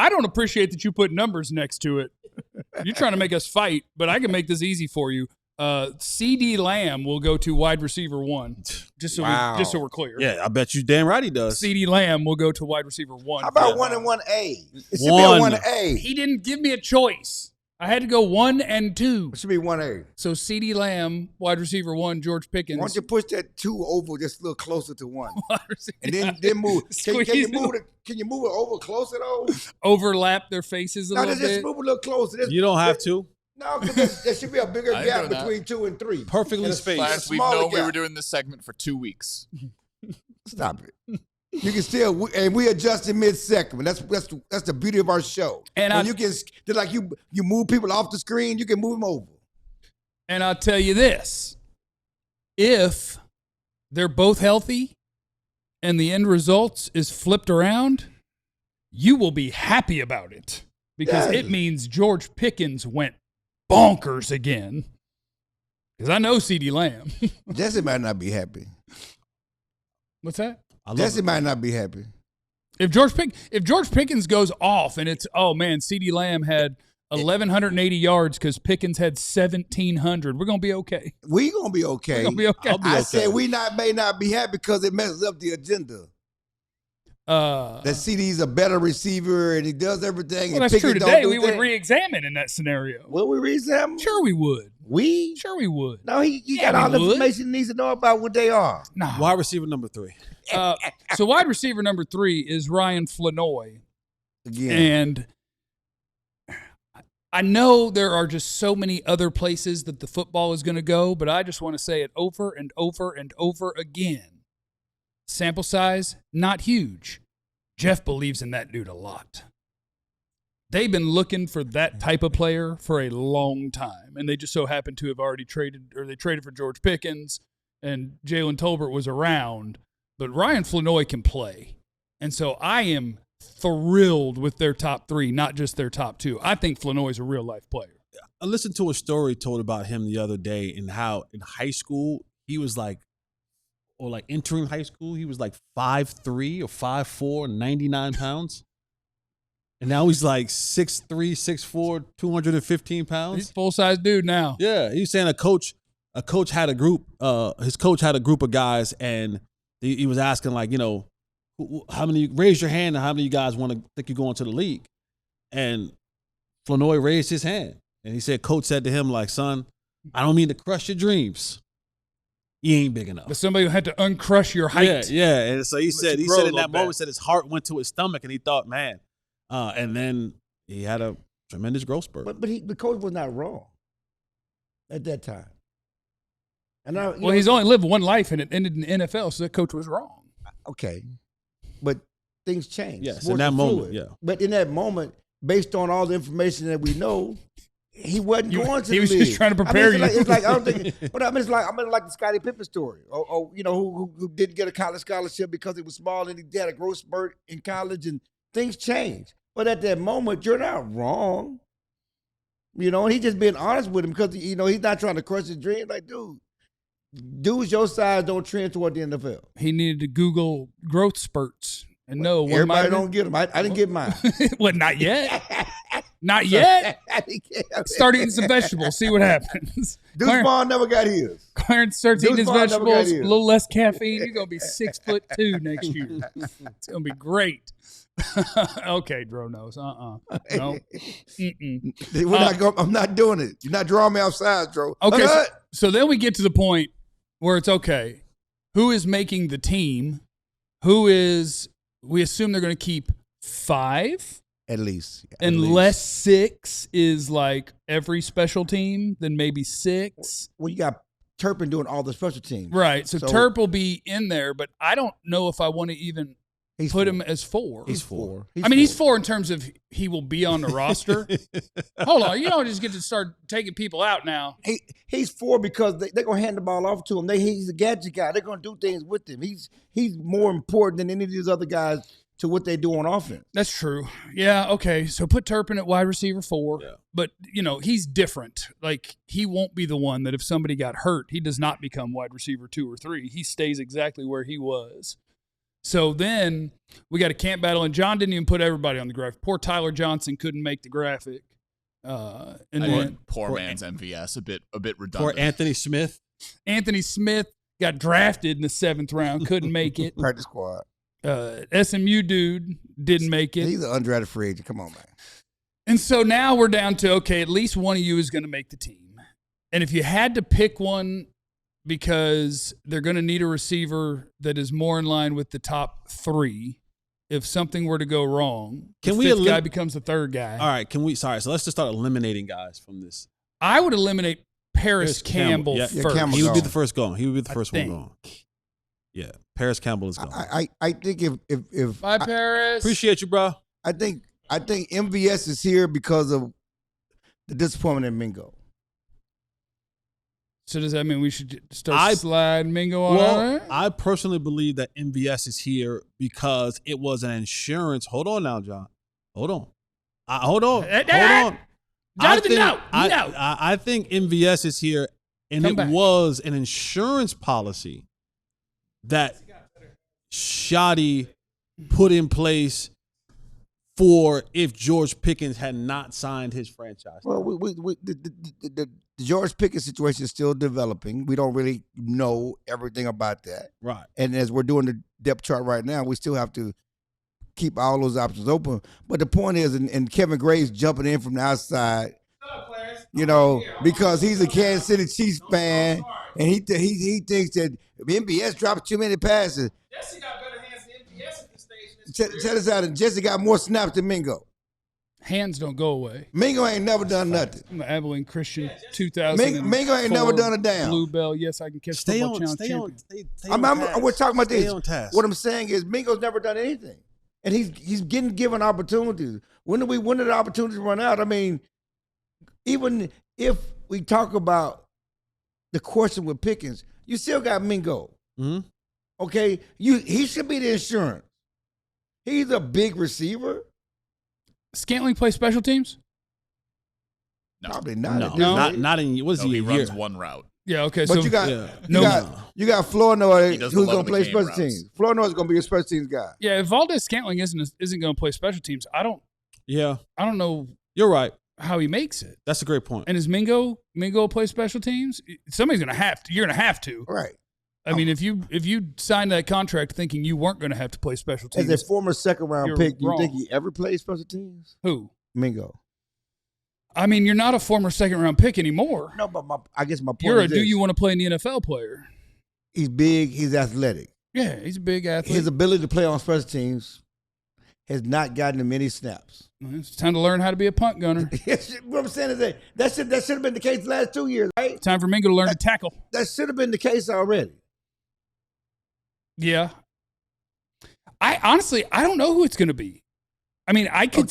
I don't appreciate that you put numbers next to it. You're trying to make us fight, but I can make this easy for you. CeeDee Lamb will go to wide receiver 1. Just so we're clear. Yeah, I bet you damn right he does. CeeDee Lamb will go to wide receiver 1. How about 1 and 1A? It should be a 1A. He didn't give me a choice. I had to go 1 and 2. It should be 1A. So CeeDee Lamb, wide receiver 1, George Pickens. Why don't you push that 2 over just a little closer to 1? And then move. Can you move it over closer though? Overlap their faces a little bit. Just move a little closer. You don't have to. No, because there should be a bigger gap between 2 and 3. Perfectly spaced. Last we've known we were doing this segment for 2 weeks. Stop it. You can still, and we adjust in mid-segment. That's the beauty of our show. And you can, just like you move people off the screen, you can move them over. And I'll tell you this: if they're both healthy, and the end results is flipped around, you will be happy about it because it means George Pickens went bonkers again. Because I know CeeDee Lamb. Jesse might not be happy. What's that? Jesse might not be happy. If George Pickens goes off and it's, oh man, CeeDee Lamb had 1,180 yards because Pickens had 1,700, we're gonna be okay. We're gonna be okay. We're gonna be okay. I said we may not be happy because it messes up the agenda. That CeeDee's a better receiver and he does everything. Well, that's true. Today we would re-examine in that scenario. Will we re-examine? Sure, we would. Sure we would. No, he got all the information he needs to know about what they are. No. Wide receiver number 3. So wide receiver number 3 is Ryan Flanoy. Again. And I know there are just so many other places that the football is going to go, but I just want to say it over and over and over again. Sample size, not huge. Jeff believes in that dude a lot. They've been looking for that type of player for a long time, and they just so happen to have already traded, or they traded for George Pickens, and Jalen Tolbert was around. But Ryan Flanoy can play, and so I am thrilled with their top 3, not just their top 2. I think Flanoy's a real-life player. I listened to a story told about him the other day and how in high school he was like, or like entering high school, he was like 5'3" or 5'4", 99 pounds. And now he's like 6'3", 6'4", 215 pounds. He's a full-size dude now. Yeah, he's saying a coach had a group, his coach had a group of guys, and he was asking like, you know, how many, raise your hand and how many of you guys want to think you're going to the league? And Flanoy raised his hand. And he said, coach said to him like, son, I don't mean to crush your dreams. He ain't big enough. But somebody had to uncrush your height. Yeah. And so he said in that moment, his heart went to his stomach and he thought, man. And then he had a tremendous growth spurt. But the coach was not wrong at that time. And he's only lived one life and it ended in the NFL, so that coach was wrong. Okay. But things change. Yes, Sports in that moment, fluid. yeah. But in that moment, based on all the information that we know, he wasn't going to the league. He was just trying to prepare you. It's like I don't think, but I mean, it's like the Scottie Pippen story, or you know, who didn't get a college scholarship because he was small and he had a growth spurt in college, and things change. But at that moment, you're not wrong. You know, and he's just being honest with him because you know he's not trying to crush his dream. Like, dudes your size don't trend toward the NFL. He needed to Google growth spurts and know everybody don't get them. I didn't get mine. Well, not yet. Not yet. Start eating some vegetables. See what happens. Deuce Vaughn never got his. Clarence starts eating his vegetables. A little less caffeine. You're gonna be 6'2" next year. It's gonna be great. Okay, Dro knows. No. I'm not doing it. You're not drawing me outside, Dro. Okay. So then we get to the point where it's okay. Who is making the team? We assume they're going to keep 5. At least. Unless 6 is like every special team, then maybe 6. Well, you got Turpin doing all the special teams. Right. So Turp will be in there, but I don't know if I want to even put him as 4. He's 4. He's 4 in terms of he will be on the roster. Hold on. You don't just get to start taking people out now. He's 4 because they're going to hand the ball off to him. He's a gadget guy. They're going to do things with him. He's more important than any of these other guys to what they do on offense. That's true. Yeah, okay. So put Turpin at wide receiver 4. Yeah. But, you know, he's different. Like, he won't be the one that if somebody got hurt, he does not become wide receiver 2 or 3. He stays exactly where he was. So then we got a camp battle, and John didn't even put everybody on the graphic. Poor Tyler Johnson couldn't make the graphic. And then poor man's MVS, a bit redundant. Poor Anthony Smith. Anthony Smith got drafted in the 7th round, couldn't make it. Practice squad. SMU dude didn't make it. He's an undrafted free agent. Come on, man. And so now we're down to, okay, at least one of you is going to make the team. And if you had to pick one because they're going to need a receiver that is more in line with the top 3, if something were to go wrong, the 5th guy becomes the 3rd guy. All right, so let's just start eliminating guys from this. I would eliminate Paris Campbell first. Yeah, he would be the first gone. He would be the first one gone. Yeah, Paris Campbell is gone. I think if Bye, Paris. Appreciate you, bro. I think MVS is here because of the disappointment in Mingo. So does that mean we should start sliding Mingo on? Well, I personally believe that MVS is here because it was an insurance. Hold on now, John. Hold on. Hold on. Jonathan, no. I think MVS is here, and it was an insurance policy that Shoddy put in place for if George Pickens had not signed his franchise. Well, the George Pickens situation is still developing. We don't really know everything about that. Right. And as we're doing the depth chart right now, we still have to keep all those options open. But the point is, and Kevin Gray's jumping in from the outside, because he's a Kansas City Chiefs fan, and he thinks that MVS dropped too many passes. Jesse got better hands than MVS at this stage. Check this out, and Jesse got more snaps than Mingo. Hands don't go away. Mingo ain't never done nothing. I'm an Abilene Christian 2000. Mingo ain't never done a down. Bluebell, yes, I can catch football challenge champion. We're talking about this. Task. What I'm saying is Mingo's never done anything. And he's getting given opportunities. When did the opportunities run out? I mean, even if we talk about the question with Pickens, you still got Mingo. Mm-hmm. Okay? He should be the insurance. He's a big receiver. Scantling play special teams? No. Probably not. Not in. What is he? He runs year? one route. Yeah, okay. But So you got Flournoy who's going to play special teams. Flournoy's going to be a special teams guy. yeah, if Valdez Scantling isn't going to play special teams, I don't know You're right. how he makes it. That's a great point. And is Mingo play special teams? Somebody's going to have to. You're going to have to. Right. I mean, if you signed that contract thinking you weren't going to have to play special teams, As a former second-round pick, do you wrong. think he ever played special teams? Who? Mingo. I mean, you're not a former second-round pick anymore. No, but I guess my point You're is do you want to play in the NFL player? He's big. He's athletic. Yeah, he's a big athlete. His ability to play on special teams has not gotten him many snaps. It's time to learn how to be a punt gunner. What I'm saying is that should have been the case the last 2 years, right? Time for Mingo to learn to tackle. That should have been the case already. Yeah. I honestly don't know who it's going to be. I mean, I could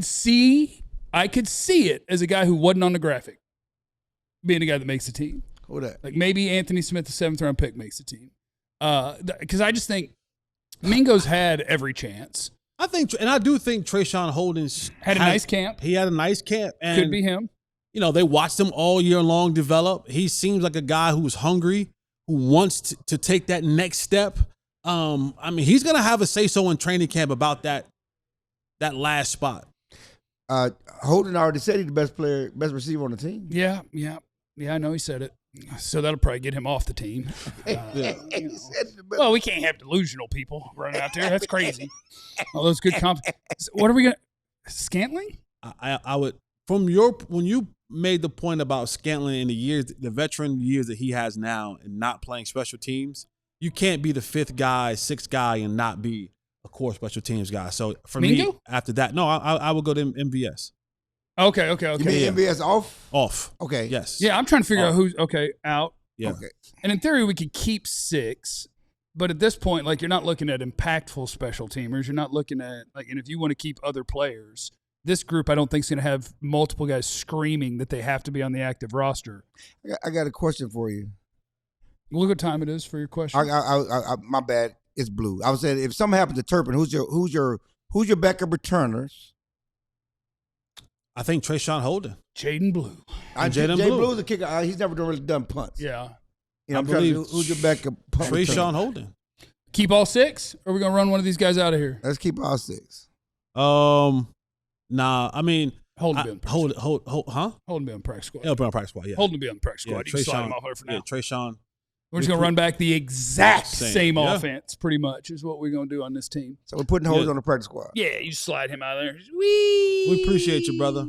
see it as a guy who wasn't on the graphic being a guy that makes the team. Who that? Like maybe Anthony Smith, the 7th round pick, makes the team. Because I just think Mingo's had every chance. I do think Trayshawn Holden's Had a nice camp. He had a nice camp. And, Could be him. They watched him all year long develop. He seems like a guy who's hungry, who wants to take that next step. I mean, he's going to have a say-so in training camp about that last spot. Holden already said he's the best receiver on the team. Yeah, I know he said it. So that'll probably get him off the team. Well, we can't have delusional people running out there. That's crazy. All those good What are we going to – Scantling? I would – when you made the point about Scantling in the veteran years that he has now and not playing special teams, you can't be the 5th guy, 6th guy and not be a core special teams guy. So for Mingo? me, after that, no, I would go to MVS. Okay. You mean MVS off? Off. Okay. Yes. Yeah, I'm trying to figure out who's out. Yeah. Okay. And in theory, we could keep 6, but at this point, like you're not looking at impactful special teamers. You're not looking at and if you want to keep other players, this group I don't think is going to have multiple guys screaming that they have to be on the active roster. I got a question for you. Look what time it is for your question. My bad. It's blue. I was saying if something happens to Turpin, who's your backup returners? I think Trayshawn Holden. Jaden Blue. Jaden Blue's a kicker. He's never really done punts. Yeah. I'm trying to who's your backup punt Trayshawn returner? Holden. Keep all 6, or are we gonna run one of these guys out of here? Let's keep all 6. Nah. I mean, Hold him hold, Hold him on practice squad. Yeah, put on practice squad. Yeah. Hold him be on the practice squad. Yeah, You can slide him off here for now. Yeah, Trayshawn. We're just gonna run back the exact same Yeah. offense, pretty much, is what we're gonna do on this team. So we're putting holes on the practice squad. Yeah, you slide him out of there. Whee! We appreciate you, brother.